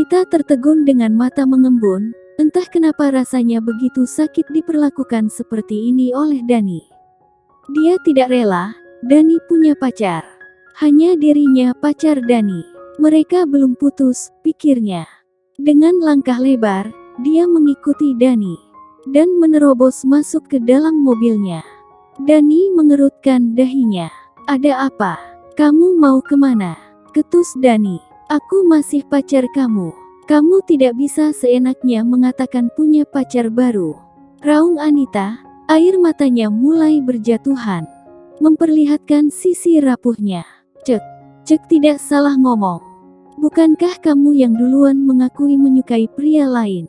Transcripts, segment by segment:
Anita tertegun dengan mata mengembun, entah kenapa rasanya begitu sakit diperlakukan seperti ini oleh Dani. Dia tidak rela, Dani punya pacar. Hanya dirinya pacar Dani. Mereka belum putus, pikirnya. Dengan langkah lebar, dia mengikuti Dani dan menerobos masuk ke dalam mobilnya. Dani mengerutkan dahinya. Ada apa? Kamu mau kemana? Ketus Dani. Aku masih pacar kamu. Kamu tidak bisa seenaknya mengatakan punya pacar baru. Raung Anita, air matanya mulai berjatuhan. Memperlihatkan sisi rapuhnya. Cek tidak salah ngomong. Bukankah kamu yang duluan mengakui menyukai pria lain?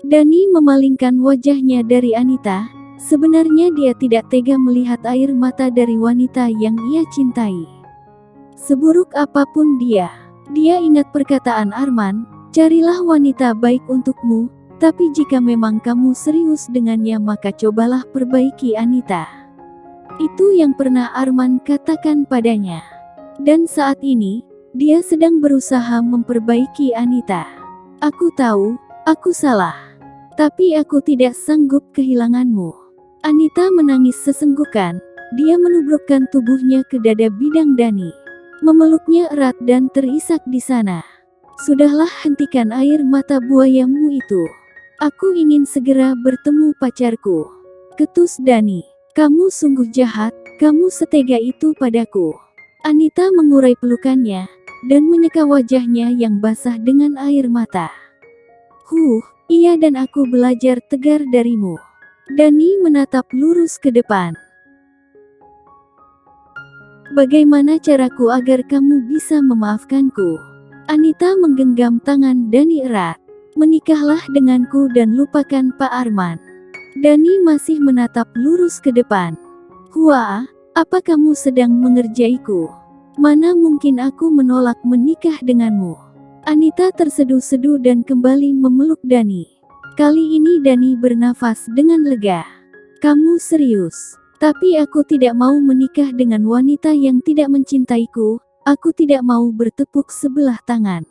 Dani memalingkan wajahnya dari Anita. Sebenarnya dia tidak tega melihat air mata dari wanita yang ia cintai. Seburuk apapun dia ingat perkataan Arman, carilah wanita baik untukmu, tapi jika memang kamu serius dengannya maka cobalah perbaiki Anita. Itu yang pernah Arman katakan padanya. Dan saat ini, dia sedang berusaha memperbaiki Anita. Aku tahu, aku salah. Tapi aku tidak sanggup kehilanganmu. Anita menangis sesenggukan, dia menubrukkan tubuhnya ke dada bidang Dani. Memeluknya erat dan terisak di sana. Sudahlah, hentikan air mata buayamu itu. Aku ingin segera bertemu pacarku. Ketus Dani. Kamu sungguh jahat, kamu setega itu padaku. Anita mengurai pelukannya, dan menyeka wajahnya yang basah dengan air mata. Iya dan aku belajar tegar darimu. Dani menatap lurus ke depan. Bagaimana caraku agar kamu bisa memaafkanku? Anita menggenggam tangan Dani erat. Menikahlah denganku dan lupakan Pak Arman. Dani masih menatap lurus ke depan. Wah, apa kamu sedang mengerjaiku? Mana mungkin aku menolak menikah denganmu? Anita terseduh-seduh dan kembali memeluk Dani. Kali ini Dani bernafas dengan lega. Kamu serius? Tapi aku tidak mau menikah dengan wanita yang tidak mencintaiku, aku tidak mau bertepuk sebelah tangan.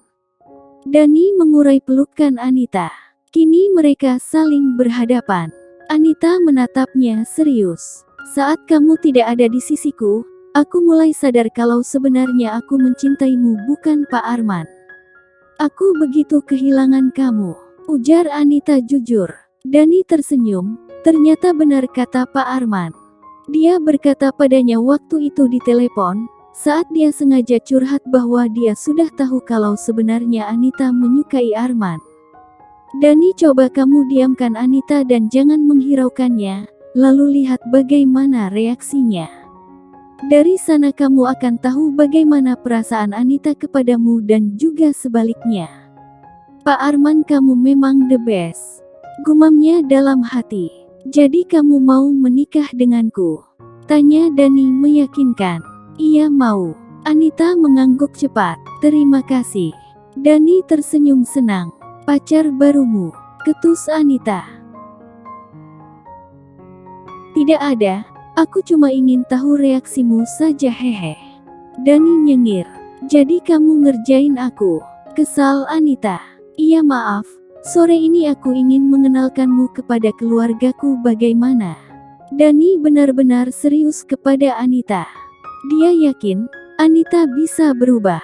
Dani mengurai pelukan Anita. Kini mereka saling berhadapan. Anita menatapnya serius. Saat kamu tidak ada di sisiku, aku mulai sadar kalau sebenarnya aku mencintaimu bukan Pak Arman. Aku begitu kehilangan kamu, ujar Anita jujur. Dani tersenyum, ternyata benar kata Pak Arman. Dia berkata padanya waktu itu di telepon, saat dia sengaja curhat bahwa dia sudah tahu kalau sebenarnya Anita menyukai Arman. Dani, coba kamu diamkan Anita dan jangan menghiraukannya, lalu lihat bagaimana reaksinya. Dari sana kamu akan tahu bagaimana perasaan Anita kepadamu dan juga sebaliknya. Pak Arman, kamu memang the best, gumamnya dalam hati. Jadi kamu mau menikah denganku? Tanya Dani meyakinkan. Iya mau. Anita mengangguk cepat. Terima kasih. Dani tersenyum senang. Pacar barumu? Ketus Anita. Tidak ada, aku cuma ingin tahu reaksimu saja, hehe. Dani nyengir. Jadi kamu ngerjain aku? Kesal Anita. Iya maaf. Sore ini aku ingin mengenalkanmu kepada keluargaku. Bagaimana? Dani benar-benar serius kepada Anita. Dia yakin Anita bisa berubah.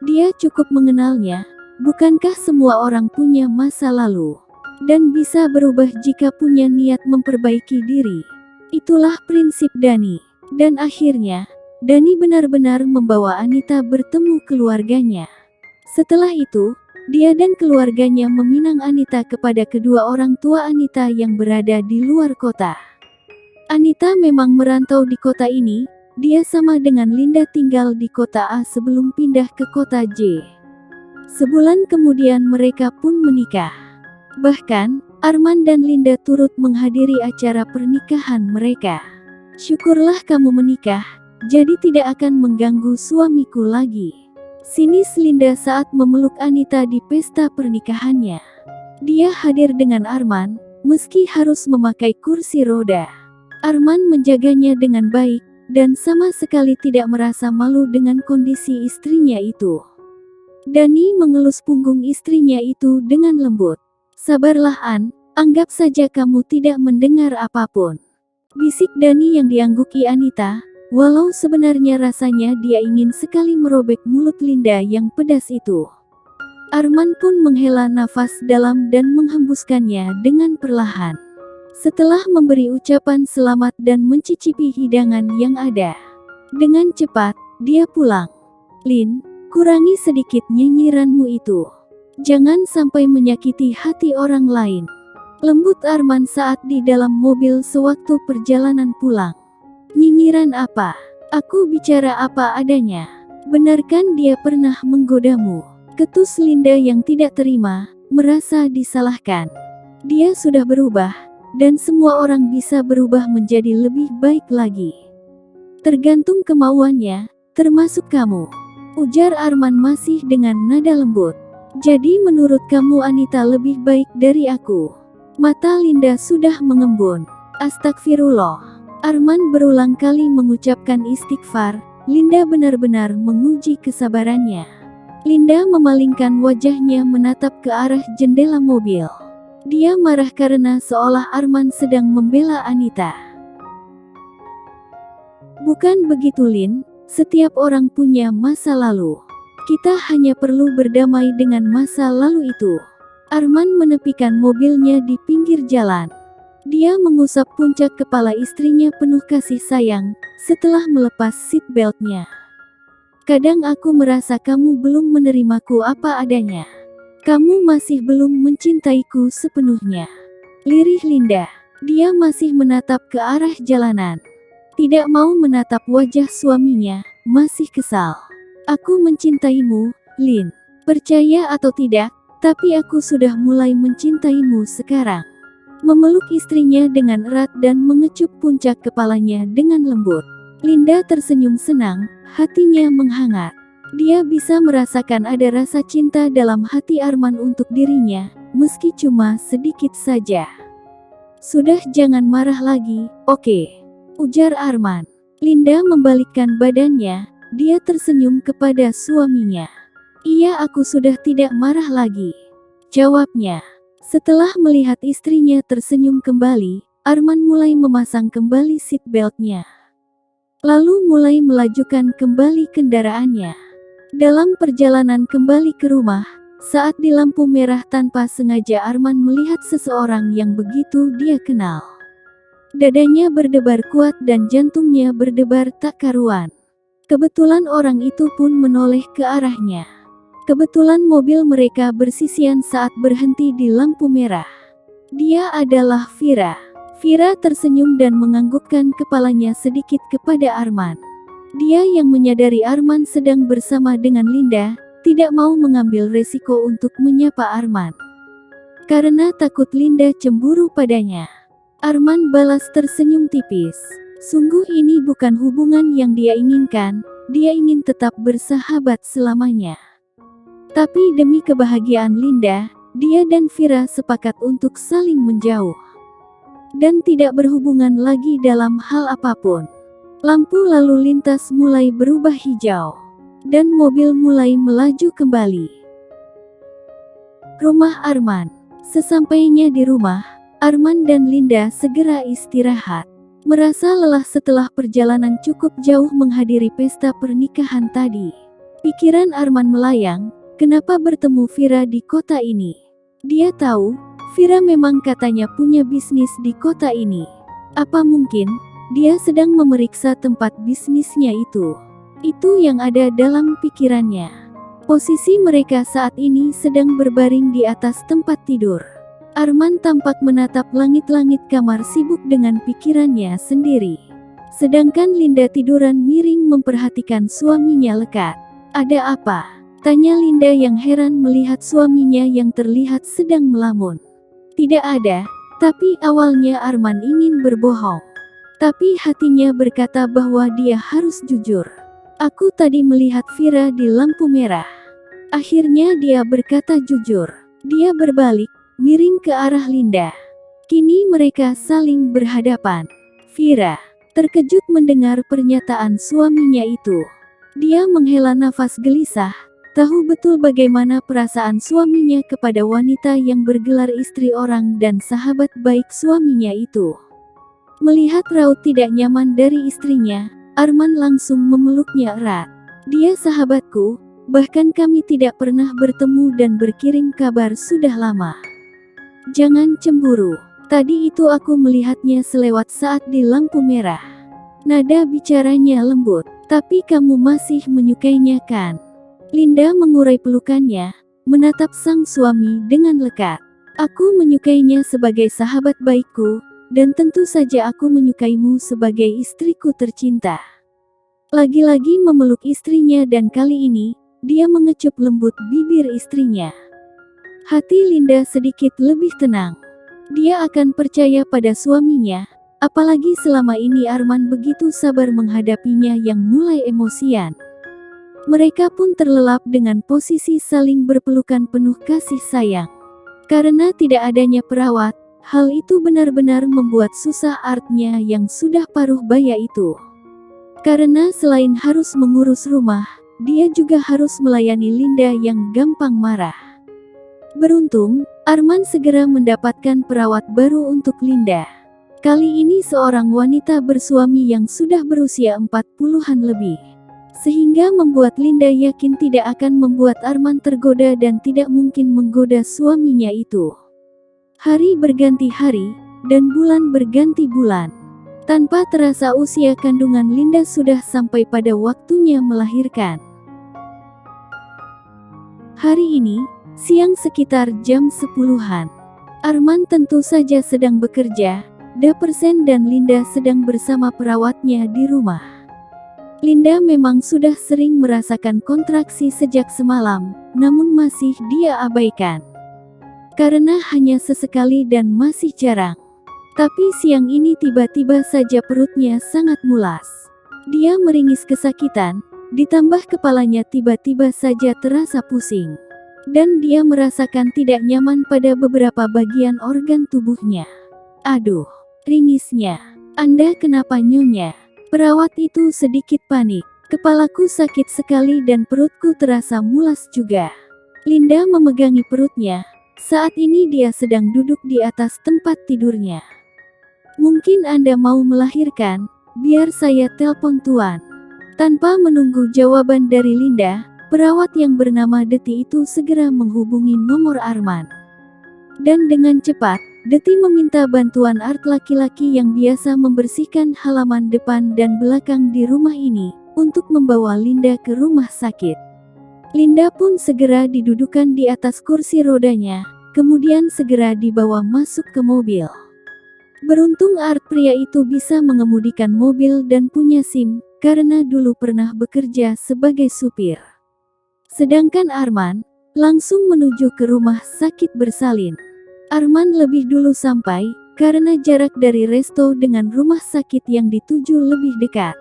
Dia cukup mengenalnya. Bukankah semua orang punya masa lalu dan bisa berubah jika punya niat memperbaiki diri? Itulah prinsip Dani. Dan akhirnya, Dani benar-benar membawa Anita bertemu keluarganya. Setelah itu, dia dan keluarganya meminang Anita kepada kedua orang tua Anita yang berada di luar kota. Anita memang merantau di kota ini, dia sama dengan Linda tinggal di kota A sebelum pindah ke kota J. Sebulan kemudian mereka pun menikah. Bahkan, Arman dan Linda turut menghadiri acara pernikahan mereka. Syukurlah kamu menikah, jadi tidak akan mengganggu suamiku lagi. Sinis Linda saat memeluk Anita di pesta pernikahannya. Dia hadir dengan Arman, meski harus memakai kursi roda. Arman menjaganya dengan baik, dan sama sekali tidak merasa malu dengan kondisi istrinya itu. Dani mengelus punggung istrinya itu dengan lembut. Sabarlah An, anggap saja kamu tidak mendengar apapun. Bisik Dani yang diangguki Anita, walau sebenarnya rasanya dia ingin sekali merobek mulut Linda yang pedas itu. Arman pun menghela nafas dalam dan menghembuskannya dengan perlahan. Setelah memberi ucapan selamat dan mencicipi hidangan yang ada, dengan cepat, dia pulang. Lin, kurangi sedikit nyinyiranmu itu. Jangan sampai menyakiti hati orang lain. Lembut Arman saat di dalam mobil sewaktu perjalanan pulang. Nyinyiran apa? Aku bicara apa adanya. Benarkan dia pernah menggodamu? Ketus Linda yang tidak terima, merasa disalahkan. Dia sudah berubah, dan semua orang bisa berubah menjadi lebih baik lagi. Tergantung kemauannya, termasuk kamu. Ujar Arman masih dengan nada lembut. Jadi menurut kamu Anita lebih baik dari aku? Mata Linda sudah mengembun. Astagfirullah. Arman berulang kali mengucapkan istighfar. Linda benar-benar menguji kesabarannya. Linda memalingkan wajahnya menatap ke arah jendela mobil. Dia marah karena seolah Arman sedang membela Anita. Bukan begitu Lin, setiap orang punya masa lalu. Kita hanya perlu berdamai dengan masa lalu itu. Arman menepikan mobilnya di pinggir jalan. Dia mengusap puncak kepala istrinya penuh kasih sayang, setelah melepas seat beltnya. Kadang aku merasa kamu belum menerimaku apa adanya. Kamu masih belum mencintaiku sepenuhnya. Lirih Linda. Dia masih menatap ke arah jalanan. Tidak mau menatap wajah suaminya, masih kesal. Aku mencintaimu, Lin. Percaya atau tidak, tapi aku sudah mulai mencintaimu sekarang. Memeluk istrinya dengan erat dan mengecup puncak kepalanya dengan lembut. Linda tersenyum senang, hatinya menghangat. Dia bisa merasakan ada rasa cinta dalam hati Arman untuk dirinya, meski cuma sedikit saja. Sudah jangan marah lagi, oke? Ujar Arman. Linda membalikkan badannya, dia tersenyum kepada suaminya. Iya aku sudah tidak marah lagi. Jawabnya. Setelah melihat istrinya tersenyum kembali, Arman mulai memasang kembali seat beltnya. Lalu mulai melajukan kembali kendaraannya. Dalam perjalanan kembali ke rumah, saat di lampu merah tanpa sengaja Arman melihat seseorang yang begitu dia kenal. Dadanya berdebar kuat dan jantungnya berdebar tak karuan. Kebetulan orang itu pun menoleh ke arahnya. Kebetulan mobil mereka bersisian saat berhenti di lampu merah. Dia adalah Vira. Vira tersenyum dan menganggukkan kepalanya sedikit kepada Arman. Dia yang menyadari Arman sedang bersama dengan Linda, tidak mau mengambil resiko untuk menyapa Arman. Karena takut Linda cemburu padanya. Arman balas tersenyum tipis. Sungguh ini bukan hubungan yang dia inginkan, dia ingin tetap bersahabat selamanya. Tapi demi kebahagiaan Linda, dia dan Vira sepakat untuk saling menjauh. Dan tidak berhubungan lagi dalam hal apapun. Lampu lalu lintas mulai berubah hijau. Dan mobil mulai melaju kembali. Rumah Arman. Sesampainya di rumah, Arman dan Linda segera istirahat. Merasa lelah setelah perjalanan cukup jauh menghadiri pesta pernikahan tadi. Pikiran Arman melayang, kenapa bertemu Vira di kota ini? Dia tahu, Vira memang katanya punya bisnis di kota ini. Apa mungkin dia sedang memeriksa tempat bisnisnya itu? Itu yang ada dalam pikirannya. Posisi mereka saat ini sedang berbaring di atas tempat tidur. Arman tampak menatap langit-langit kamar sibuk dengan pikirannya sendiri. Sedangkan Linda tiduran miring memperhatikan suaminya lekat. Ada apa? Tanya Linda yang heran melihat suaminya yang terlihat sedang melamun. Tidak ada, tapi awalnya Arman ingin berbohong. Tapi hatinya berkata bahwa dia harus jujur. Aku tadi melihat Vira di lampu merah. Akhirnya dia berkata jujur. Dia berbalik, miring ke arah Linda. Kini mereka saling berhadapan. Vira terkejut mendengar pernyataan suaminya itu. Dia menghela nafas gelisah. tahu betul bagaimana perasaan suaminya kepada wanita yang bergelar istri orang dan sahabat baik suaminya itu. Melihat raut tidak nyaman dari istrinya, Arman langsung memeluknya erat. Dia sahabatku, bahkan kami tidak pernah bertemu dan berkirim kabar sudah lama. Jangan cemburu. Tadi itu aku melihatnya selewat saat di lampu merah. Nada bicaranya lembut. Tapi kamu masih menyukainya kan? Linda mengurai pelukannya, menatap sang suami dengan lekat. Aku menyukainya sebagai sahabat baikku, dan tentu saja aku menyukaimu sebagai istriku tercinta. Lagi-lagi memeluk istrinya dan kali ini, dia mengecup lembut bibir istrinya. Hati Linda sedikit lebih tenang. Dia akan percaya pada suaminya, apalagi selama ini Arman begitu sabar menghadapinya yang mulai emosian. Mereka pun terlelap dengan posisi saling berpelukan penuh kasih sayang. Karena tidak adanya perawat, hal itu benar-benar membuat susah Artnya yang sudah paruh baya itu. Karena selain harus mengurus rumah, dia juga harus melayani Linda yang gampang marah. Beruntung, Arman segera mendapatkan perawat baru untuk Linda. Kali ini seorang wanita bersuami yang sudah berusia 40-an lebih. Sehingga membuat Linda yakin tidak akan membuat Arman tergoda dan tidak mungkin menggoda suaminya itu. Hari berganti hari, dan bulan berganti bulan. Tanpa terasa usia kandungan Linda sudah sampai pada waktunya melahirkan. Hari ini, siang sekitar jam 10-an. Arman tentu saja sedang bekerja, Dapersen dan Linda sedang bersama perawatnya di rumah. Linda memang sudah sering merasakan kontraksi sejak semalam, namun masih dia abaikan. Karena hanya sesekali dan masih jarang. Tapi siang ini tiba-tiba saja perutnya sangat mulas. Dia meringis kesakitan, ditambah kepalanya tiba-tiba saja terasa pusing. Dan dia merasakan tidak nyaman pada beberapa bagian organ tubuhnya. Aduh, ringisnya. Anda kenapa Nyonya? Perawat itu sedikit panik. Kepalaku sakit sekali dan perutku terasa mulas juga. Linda memegangi perutnya. Saat ini dia sedang duduk di atas tempat tidurnya. Mungkin Anda mau melahirkan, biar saya telepon Tuan. Tanpa menunggu jawaban dari Linda, perawat yang bernama Deti itu segera menghubungi nomor Arman. Dan dengan cepat, Deti meminta bantuan Art laki-laki yang biasa membersihkan halaman depan dan belakang di rumah ini, untuk membawa Linda ke rumah sakit. Linda pun segera didudukan di atas kursi rodanya, kemudian segera dibawa masuk ke mobil. Beruntung Art pria itu bisa mengemudikan mobil dan punya SIM, karena dulu pernah bekerja sebagai supir. Sedangkan Arman, langsung menuju ke rumah sakit bersalin. Arman lebih dulu sampai, karena jarak dari resto dengan rumah sakit yang dituju lebih dekat.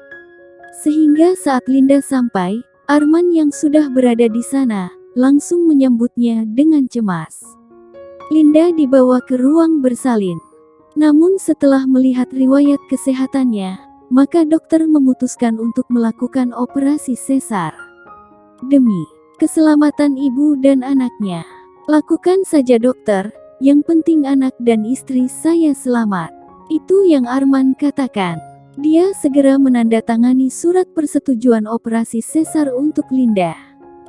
Sehingga saat Linda sampai, Arman yang sudah berada di sana, langsung menyambutnya dengan cemas. Linda dibawa ke ruang bersalin. Namun setelah melihat riwayat kesehatannya, maka dokter memutuskan untuk melakukan operasi sesar. Demi keselamatan ibu dan anaknya. Lakukan saja dokter. Yang penting anak dan istri saya selamat. Itu yang Arman katakan. Dia segera menandatangani surat persetujuan operasi sesar untuk Linda.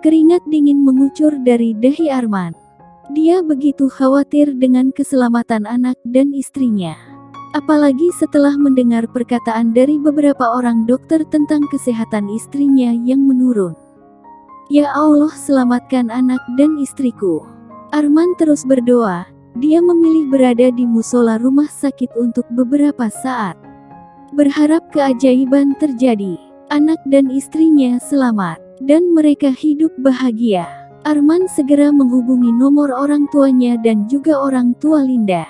Keringat dingin mengucur dari dahi Arman. Dia begitu khawatir dengan keselamatan anak dan istrinya. Apalagi setelah mendengar perkataan dari beberapa orang dokter tentang kesehatan istrinya yang menurun. Ya Allah, selamatkan anak dan istriku. Arman terus berdoa. Dia memilih berada di musola rumah sakit untuk beberapa saat. Berharap keajaiban terjadi. Anak dan istrinya selamat. Dan mereka hidup bahagia. Arman segera menghubungi nomor orang tuanya dan juga orang tua Linda.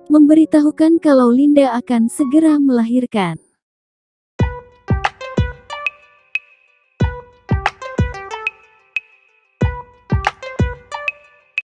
Memberitahukan kalau Linda akan segera melahirkan.